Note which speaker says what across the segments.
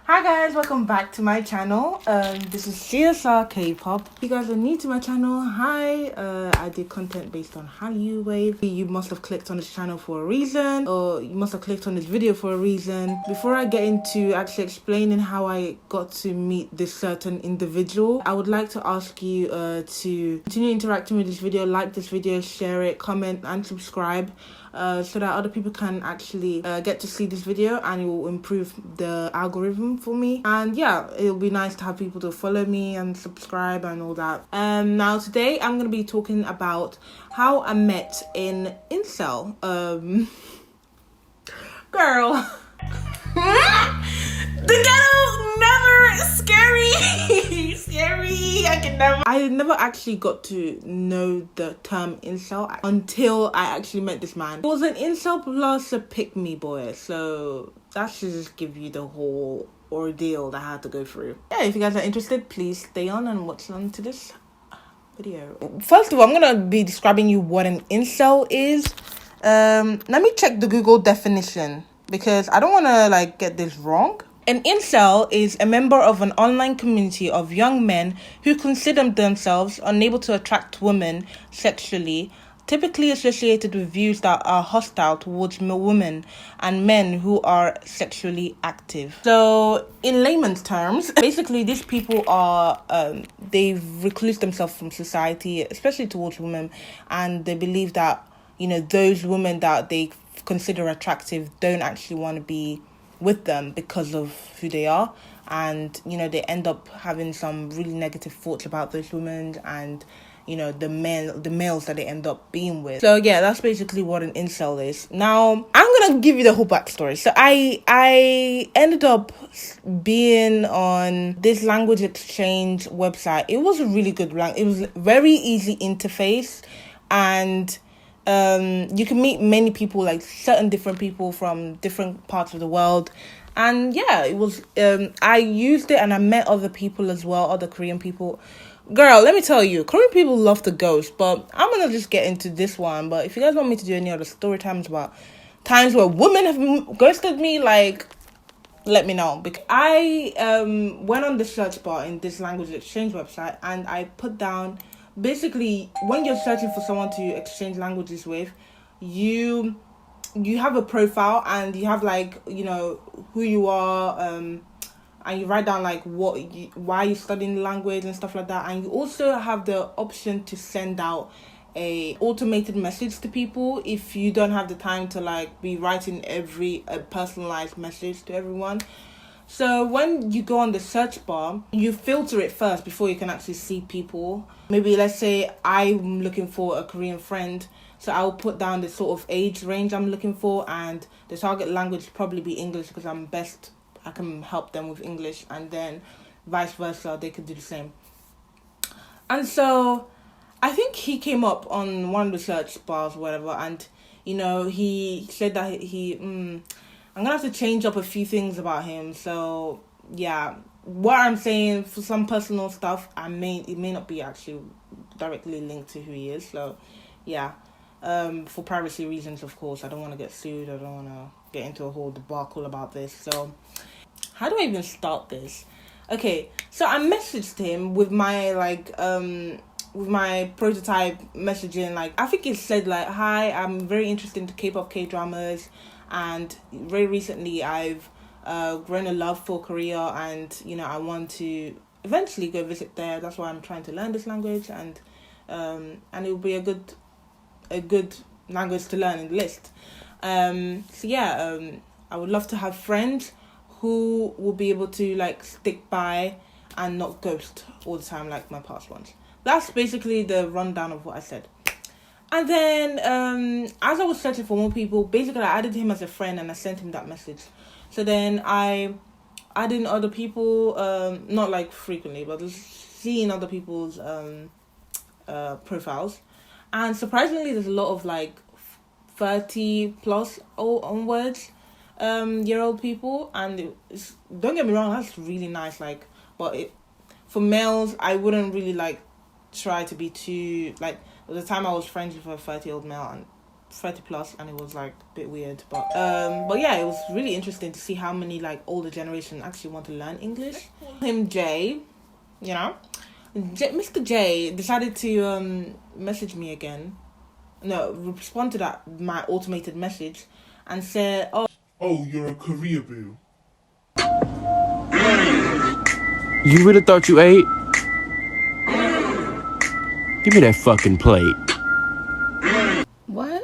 Speaker 1: Hi guys, welcome back to my channel. This is CSR KPop. If you guys are new to my channel, hi. I do content based on Hallyu Wave. You must have clicked on this channel for a reason, or you must have clicked on this video for a reason. Before I get into actually explaining how I got to meet this certain individual, I would like to ask you to continue interacting with this video, like this video, share it, comment and subscribe. So that other people can actually get to see this video, and it will improve the algorithm for me. And yeah, it'll be nice to have people to follow me and subscribe and all that. Now today I'm going to be talking about how I met in Incel. Girl. The ghetto never scary. I never actually got to know the term incel until I actually met this man. He was an incel plus a pick-me boy, so that should just give you the whole ordeal that I had to go through. Yeah, if you guys are interested, please stay on and watch on to this video. First of all, I'm gonna be describing you what an incel is. Let me check the Google definition because I don't want to get this wrong. An incel is a member of an online community of young men who consider themselves unable to attract women sexually, typically associated with views that are hostile towards women and men who are sexually active. So, in layman's terms, basically these people are, they've reclused themselves from society, especially towards women, and they believe that, those women that they consider attractive don't actually want to be with them because of who they are, and they end up having some really negative thoughts about those women and the males that they end up being with. So yeah, that's basically what an incel is. Now I'm gonna give you the whole backstory. So I ended up being on this language exchange website. It was a really good it was very easy interface, and you can meet many people, like certain different people from different parts of the world. And yeah, it was I used it and I met other people as well, other Korean people. Girl, let me tell you, Korean people love to ghost, but I'm gonna just get into this one. But if you guys want me to do any other story times about times where women have ghosted me, let me know. Because I went on the search bar in this language exchange website, and I put down, basically, when you're searching for someone to exchange languages with, you have a profile, and you have who you are, and you write down why you're studying the language and stuff like that. And you also have the option to send out a automated message to people if you don't have the time to be writing a personalized message to everyone. So when you go on the search bar, you filter it first before you can actually see people. Maybe let's say I'm looking for a Korean friend, so I'll put down the sort of age range I'm looking for, and the target language will probably be English because I can help them with English, and then vice versa, they could do the same. And so I think he came up on one of the search bars or whatever, and he said that I'm gonna have to change up a few things about him. So yeah, what I'm saying, for some personal stuff, it may not be actually directly linked to who he is. So yeah, for privacy reasons, of course, I don't want to get sued. I don't want to get into a whole debacle about this. So how do I even start this? Okay, so I messaged him with my with my prototype messaging. I think it said hi, I'm very interested into K-pop, K-dramas, and very recently I've grown a love for Korea, and I want to eventually go visit there. That's why I'm trying to learn this language, and it will be a good language to learn in the list. So yeah, I would love to have friends who will be able to stick by and not ghost all the time like my past ones. That's basically the rundown of what I said. And then as I was searching for more people, basically I added him as a friend and I sent him that message. So then I added other people, not frequently, but just seeing other people's profiles. And surprisingly, there's a lot of 30 plus onwards year old people, and don't get me wrong, that's really nice. But for males, I wouldn't really try to be too the time I was friends with a 30-year-old male, and 30 plus, and it was like a bit weird, but yeah, it was really interesting to see how many like older generation actually want to learn English. Him Jay, you know, Mr. J decided to message me again. No, respond to that my automated message and said, "Oh,
Speaker 2: you're a Koreaboo."
Speaker 3: You really thought you ate? Give me that fucking plate.
Speaker 4: What?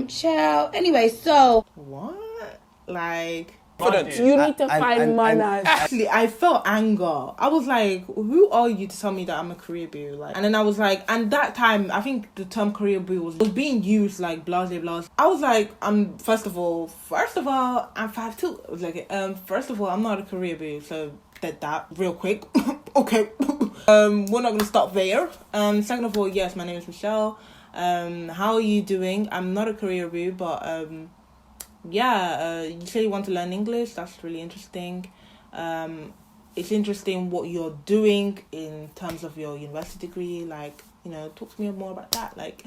Speaker 4: Child. Anyway, so
Speaker 1: what?" Like,
Speaker 4: you need to find manners.
Speaker 1: actually, I felt anger. I was like, "Who are you to tell me that I'm a Koreaboo?" Like, and then I was like, and that time, I think the term Koreaboo was being used like blah blah blah. I was like, first of all, I'm 5'2". I was like, first of all, I'm not a Koreaboo, so that real quick. Okay. We're not gonna stop there. Second of all, yes, my name is Michelle. How are you doing? I'm not a Koreaboo, but you say you want to learn English. That's really interesting. It's interesting what you're doing in terms of your university degree. Like, you know, talk to me more about that. Like,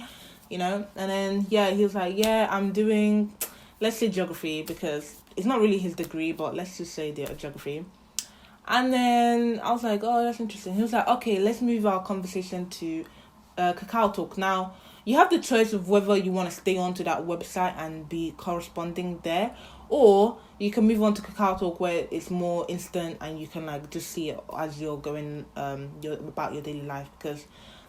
Speaker 1: you know, and then he was like, I'm doing, let's say geography, because it's not really his degree, but let's just say the geography. And then I was like, oh, that's interesting. He was like, okay, let's move our conversation to Kakao Talk. Now, you have the choice of whether you want to stay on to that website and be corresponding there, or you can move on to Kakao Talk where it's more instant and you can like just see it as you're going about your daily life, because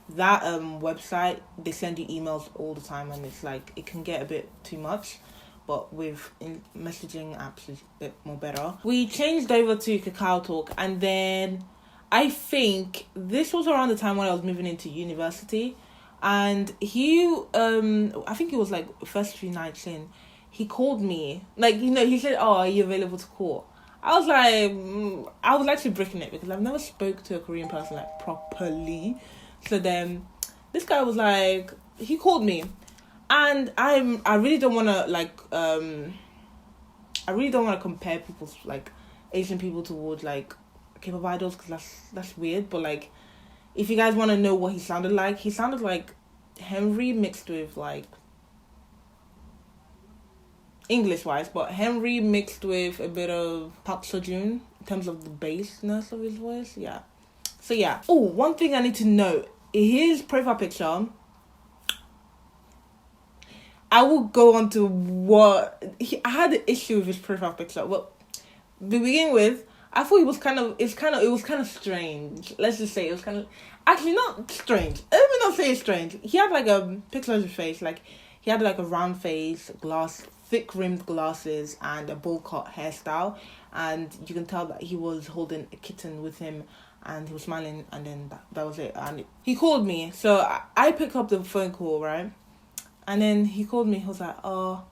Speaker 1: that website, they send you emails all the time and it's like it can get a bit too much. But with messaging apps is a bit more better. We changed over to Kakao Talk, and then I think this was around the time when I was moving into university, and he I think it was like first few nights in, he called me, like, you know, he said, "Oh, are you available to call?" I was like, I was actually breaking it because I've never spoke to a Korean person like properly. So then this guy was like, he called me. And I really don't want to like I really don't want to compare people's like Asian people towards like K-pop idols, because that's weird. But like, if you guys want to know what he sounded like Henry mixed with like English wise, but Henry mixed with a bit of Park Seo-joon in terms of the bassness of his voice. Yeah. So yeah. Oh, one thing I need to note: his profile picture. I will go on to I had an issue with his profile picture. Well, to begin with, I thought it was kind of strange. Let's just say it was kind of, actually not strange. Let me not say it's strange. He had like a picture of his face, like he had like a round face, thick rimmed glasses, and a bowl cut hairstyle, and you can tell that he was holding a kitten with him, and he was smiling, and then that was it. And he called me, so I picked up the phone call, right? And then he called me, he was like, oh,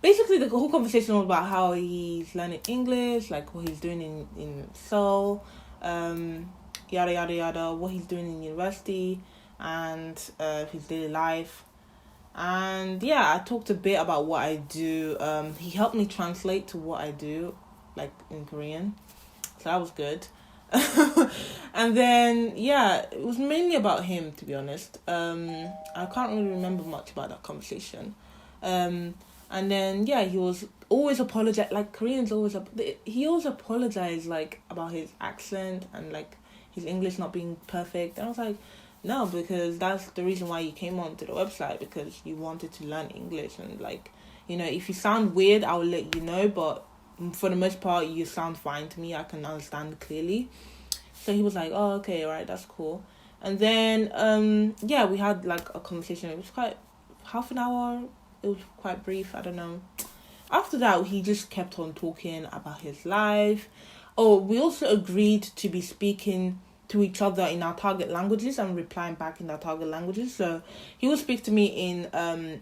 Speaker 1: basically the whole conversation was about how he's learning English, like what he's doing in Seoul, yada, yada, yada, what he's doing in university, and his daily life. And yeah, I talked a bit about what I do. He helped me translate to what I do, like in Korean. So that was good. And then yeah, it was mainly about him, to be honest. I can't really remember much about that conversation. And then yeah, he was always apologize, like Koreans always he always apologized like about his accent and like his English not being perfect. And I was like, no, because that's the reason why you came onto the website, because you wanted to learn English. And like, you know, if you sound weird, I will let you know, but for the most part, you sound fine to me. I can understand clearly. So he was like, oh, okay, all right, that's cool. And then, yeah, we had like a conversation. It was quite half an hour. It was quite brief. I don't know. After that, he just kept on talking about his life. Oh, we also agreed to be speaking to each other in our target languages and replying back in our target languages. So he will speak to me in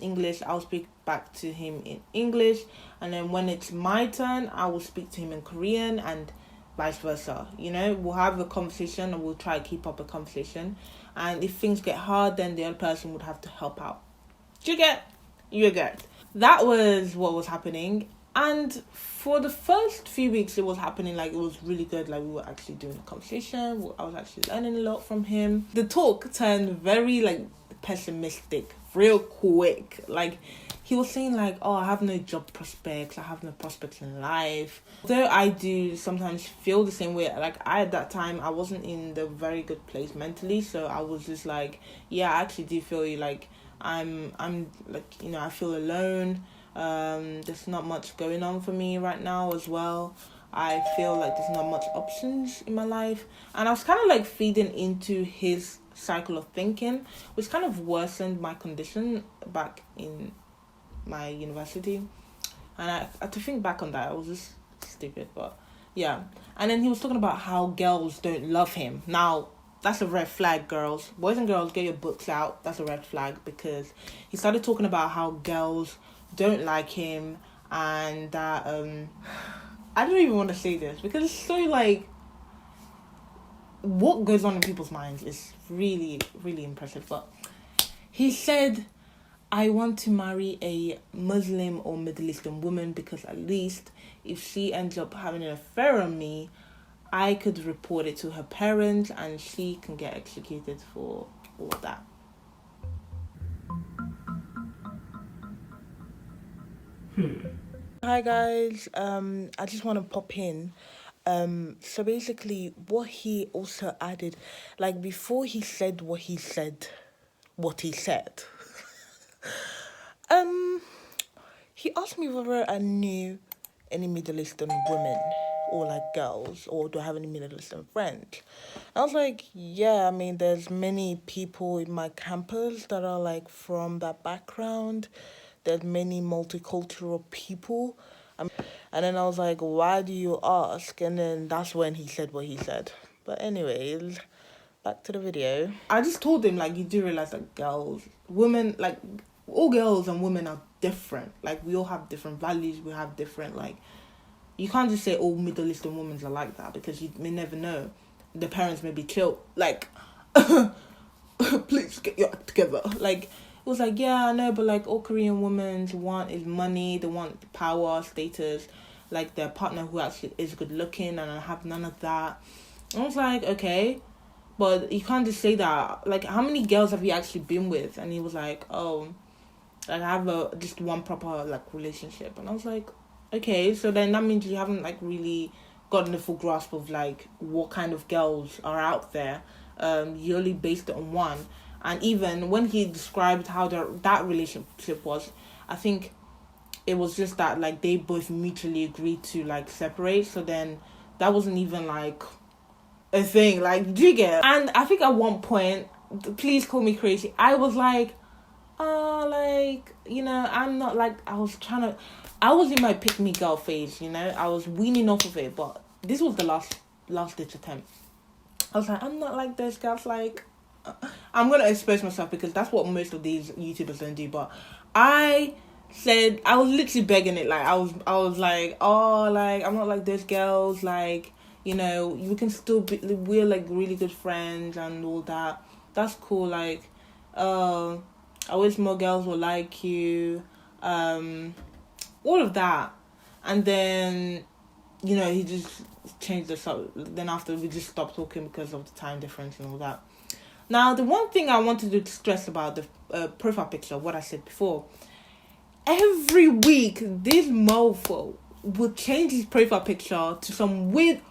Speaker 1: English. I'll speak back to him in English. And then when it's my turn, I will speak to him in Korean, and vice versa. You know, we'll have a conversation and we'll try to keep up a conversation. And if things get hard, then the other person would have to help out. Do you get? You get. That was what was happening. And for the first few weeks, it was happening, like, it was really good. Like, we were actually doing a conversation. I was actually learning a lot from him. The talk turned very, like, pessimistic real quick. Like, he was saying like, oh, I have no job prospects, I have no prospects in life. Though I do sometimes feel the same way, like at that time I wasn't in the very good place mentally, so I was just like, yeah, I actually do feel you, like I'm like, you know, I feel alone. There's not much going on for me right now as well. I feel like there's not much options in my life, and I was kind of like feeding into his cycle of thinking, which kind of worsened my condition back in my university. And I to think back on that, I was just stupid, but yeah. And then he was talking about how girls don't love him. Now that's a red flag, girls. Boys and girls, get your books out. That's a red flag, because he started talking about how girls don't like him, and that I don't even want to say this because it's so like, what goes on in people's minds is really, really impressive. But he said, I want to marry a Muslim or Middle Eastern woman because at least if she ends up having an affair on me, I could report it to her parents and she can get executed for all of that. Hi guys, I just want to pop in. So basically what he also added, like before he said what he said, he asked me whether I knew any Middle Eastern women or like girls, or do I have any Middle Eastern friends? I was like, yeah, I mean, there's many people in my campus that are like from that background. There's many multicultural people. And then I was like, why do you ask? And then that's when he said what he said. But anyways, back to the video. I just told him, like, you do realize that women, like, all girls and women are different. Like, we all have different values. We have different, like, you can't just say all Middle Eastern women are like that, because you may never know. The parents may be chill. Like, please get your act together. Like, it was like, yeah, I know, but like all Korean women want is money, they want power, status, like their partner who actually is good looking, and I have none of that. I was like, okay, but you can't just say that. Like, how many girls have you actually been with? And he was like, oh, like I have just one proper like relationship. And I was like, okay, so then that means you haven't like really gotten the full grasp of like what kind of girls are out there. You only based it on one. And even when he described how that relationship was, I think it was just that like they both mutually agreed to like separate. So then that wasn't even like a thing. Like, do you get? And I think at one point, please call me crazy, I was like, like, you know, I'm not like, I was in my pick me girl phase, you know, I was weaning off of it, but this was the last ditch attempt. I was like, I'm not like those girls, like, I'm gonna expose myself because that's what most of these YouTubers don't do. But I said, I was literally begging it, like I was like, oh, like I'm not like those girls, like, you know, we can still be, we're like really good friends and all that. That's cool. Like, I wish more girls will like you, all of that. And then, you know, he just changed the subject. Then after, we just stopped talking because of the time difference and all that. Now, the one thing I wanted to stress about the profile picture, what I said before, every week this mofo would change his profile picture to some weird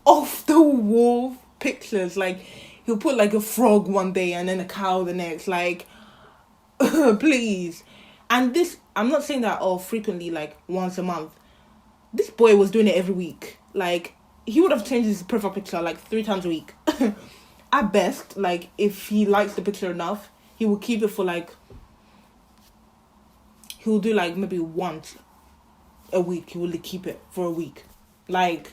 Speaker 1: off-the-wall pictures. Like, he'll put like a frog one day and then a cow the next. Like, please. And this, I'm not saying that frequently, like once a month. This boy was doing it every week. Like, he would have changed his profile picture like 3 times a week. At best, like, if he likes the picture enough, he will keep it for like, he will do like maybe once a week. He will keep it for a week. Like,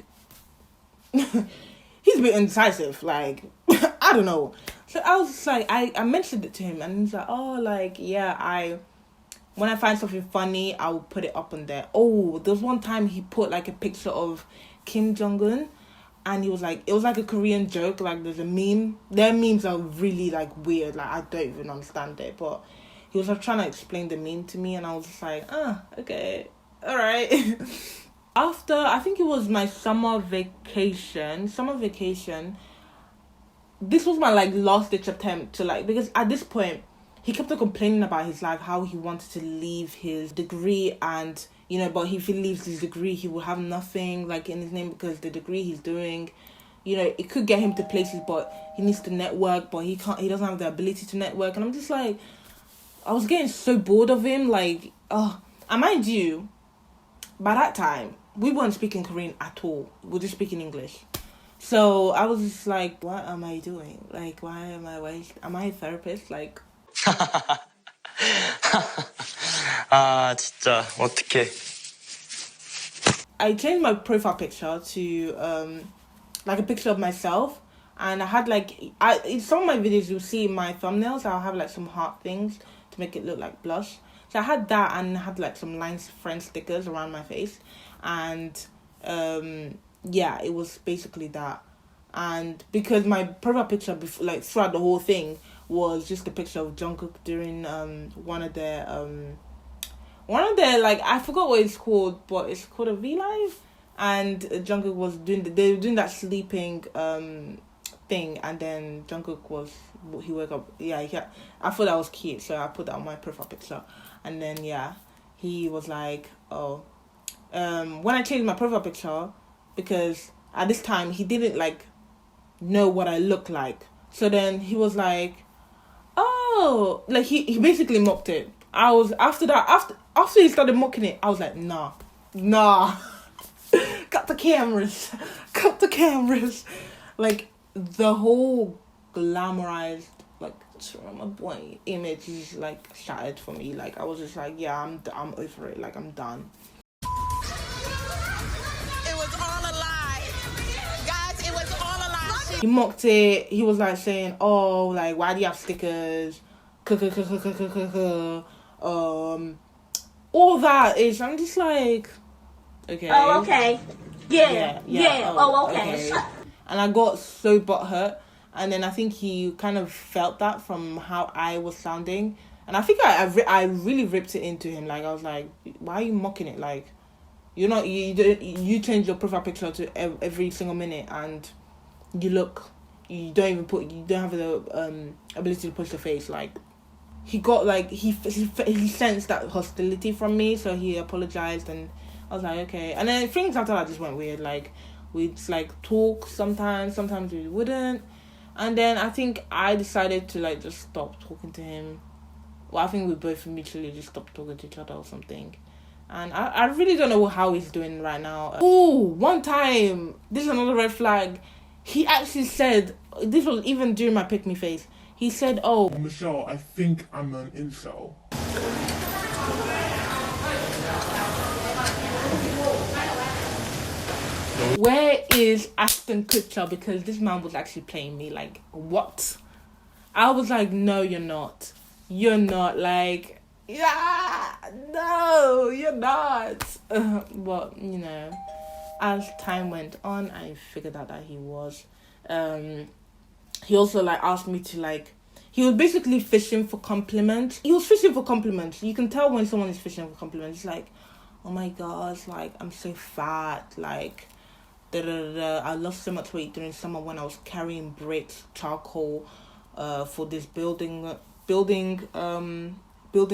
Speaker 1: he's a bit indecisive. Like, I don't know. So I was just like, I mentioned it to him, and he's like, oh, like, yeah, when I find something funny, I will put it up on there. Oh, there was one time he put like a picture of Kim Jong-un. And he was like, it was like a Korean joke. Like, there's a meme. Their memes are really like weird. Like, I don't even understand it. But he was like trying to explain the meme to me, and I was just like, okay, all right. After, I think it was my summer vacation. This was my like last ditch attempt to like, because at this point, he kept on complaining about his life, how he wanted to leave his degree, and but if he leaves his degree, he will have nothing like in his name, because the degree he's doing, it could get him to places, but he needs to network, but he doesn't have the ability to network. And I'm just like, I was getting so bored of him, like, and mind you, by that time we weren't speaking Korean at all, we were just speaking English. So I was just like, what am I doing? Like, am I a therapist? Like,
Speaker 5: 진짜 어떡해.
Speaker 1: I changed my profile picture to like a picture of myself, and I had like, in some of my videos you'll see in my thumbnails I'll have like some heart things to make it look like blush. So I had that, and I had like some lines friend stickers around my face, and yeah, it was basically that. And because my profile picture before, like throughout the whole thing, was just a picture of Jungkook during one of their like, I forgot what it's called, but it's called a V-Live, and Jungkook was they were doing that sleeping thing, and then Jungkook he woke up. Yeah, I thought that was cute, so I put that on my profile picture. And then he was like, oh, when I changed my profile picture, because at this time he didn't like know what I look like, so then he was like, oh, like he basically mocked it. I was after he started mocking it, I was like, nah, cut the cameras, like the whole glamorized like trauma boy image is like shattered for me. Like I was just like, yeah, I'm over it, like I'm done.
Speaker 6: It was all a lie, guys. It was all a lie.
Speaker 1: He mocked it. He was like saying, oh, like, why do you have stickers? All that is, I'm just like, okay.
Speaker 4: Oh, okay. Yeah. Oh, okay.
Speaker 1: And I got so butthurt. And then I think he kind of felt that from how I was sounding. And I think I really ripped it into him. Like, I was like, why are you mocking it? Like, you change your profile picture to every single minute, and you don't have the ability to push the face. Like, he got like, he sensed that hostility from me, so he apologized, and I was like, okay. And then things after that just went weird. Like, we'd like talk sometimes we wouldn't. And then I think I decided to like just stop talking to him. Well, I think we both mutually just stopped talking to each other or something. And I really don't know how he's doing right now. Oh, one time, this is another red flag. He actually said, this was even during my pick me phase, he said, oh,
Speaker 2: Michelle, I think I'm an incel.
Speaker 1: where is Ashton Kutcher? Because this man was actually playing me. Like, what? I was like, no, you're not. You're not. Like, yeah, no, you're not. But, as time went on, I figured out that he was. He also, like, asked me to, like, he was basically fishing for compliments. He was fishing for compliments. You can tell when someone is fishing for compliments. It's like, oh my gosh, like, I'm so fat, like, I lost so much weight during summer when I was carrying bricks, charcoal, for this building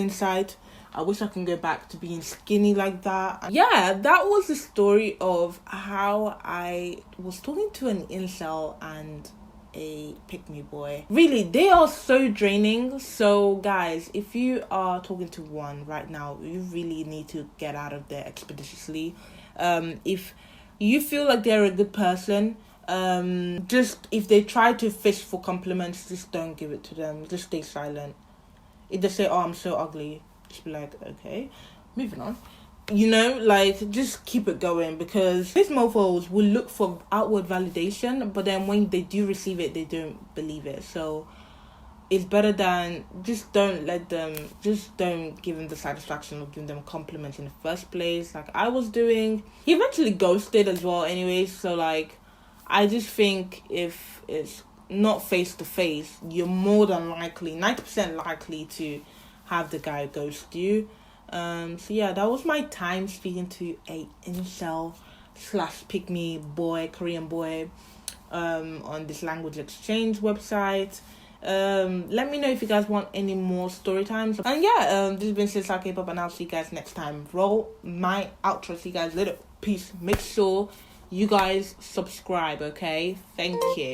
Speaker 1: site. I wish I can go back to being skinny like that. Yeah, that was the story of how I was talking to an incel and a pick-me boy. Really, they are so draining. So guys, if you are talking to one right now, you really need to get out of there expeditiously. If you feel like they're a good person, just if they try to fish for compliments, just don't give it to them. Just stay silent. If they say, oh, I'm so ugly, just be like, okay, moving on. Like, just keep it going, because these mofos will look for outward validation, but then when they do receive it, they don't believe it. So it's better than just don't give them the satisfaction of giving them compliments in the first place, like I was doing. He eventually ghosted as well anyway, so like, I just think if it's not face to face, you're more than likely, 90% likely to have the guy ghost you. So yeah, that was my time speaking to a incel / pick me boy, Korean boy, on this language exchange website. Let me know if you guys want any more story times. And yeah, this has been CSR KPop, and I'll see you guys next time. Roll my outro. See you guys later. Peace. Make sure you guys subscribe, okay? Thank you.